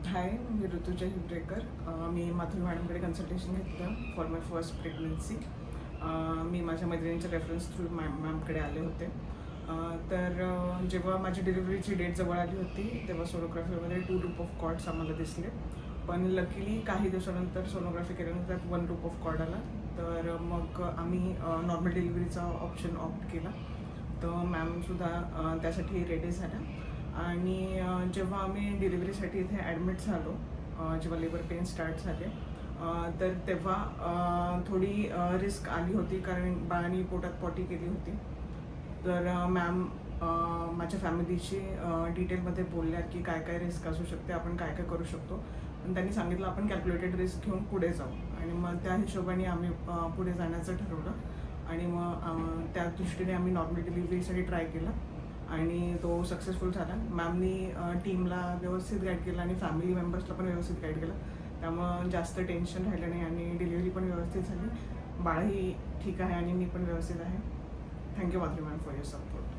हाय, मी ऋतुजा हिवरेकर. मी Madhuri मॅडमकडे consultation घेतलं for my first pregnancy. मी माझ्या मैत्रिणीच्या रेफरन्स थ्रू मॅमकडे आले होते. जेव्हा माझी डिलिव्हरीची डेट जवळ आली होती तेव्हा सोनोग्राफीमध्ये 2 लूप ऑफ कॉर्ड्स आम्हाला दिसले. पण लकीली काही दिवसानंतर सोनोग्राफी केल्यानंतर 1 लूप ऑफ कॉर्ड आला. तर मग आम्ही नॉर्मल डिलिव्हरीचा ऑप्शन ऑप्ट केला. तर मॅमसुद्धा त्यासाठी रेडी झाल्या. आणि जेव्हा आम्ही डिलिव्हरीसाठी इथे ॲडमिट झालो, जेव्हा लेबर पेन स्टार्ट झाले, तर तेव्हा थोडी रिस्क आली होती, कारण बाळाने पोटात पॉटी केली होती. तर मॅम माझ्या फॅमिलीची डिटेलमध्ये बोलल्या की काय काय रिस्क असू शकते, आपण काय काय करू शकतो. पण त्यांनी सांगितलं आपण कॅल्क्युलेटेड रिस्क घेऊन पुढे जाऊ. आणि मग त्या हिशोबाने आम्ही पुढे जाण्याचं ठरवलं. आणि मग त्या दृष्टीने आम्ही नॉर्मल डिलिव्हरीसाठी ट्राय केला आणि तो सक्सेसफुल झाला. मॅमनी टीमला व्यवस्थित गाईड केलं आणि फॅमिली मेंबर्सला पण व्यवस्थित गाईड केलं. त्यामुळं जास्त टेन्शन राहिलं नाही आणि डिलिव्हरी पण व्यवस्थित झाली. बाळही ठीक आहे आणि मी पण व्यवस्थित आहे. Thank you Madhuri ma'am for your support.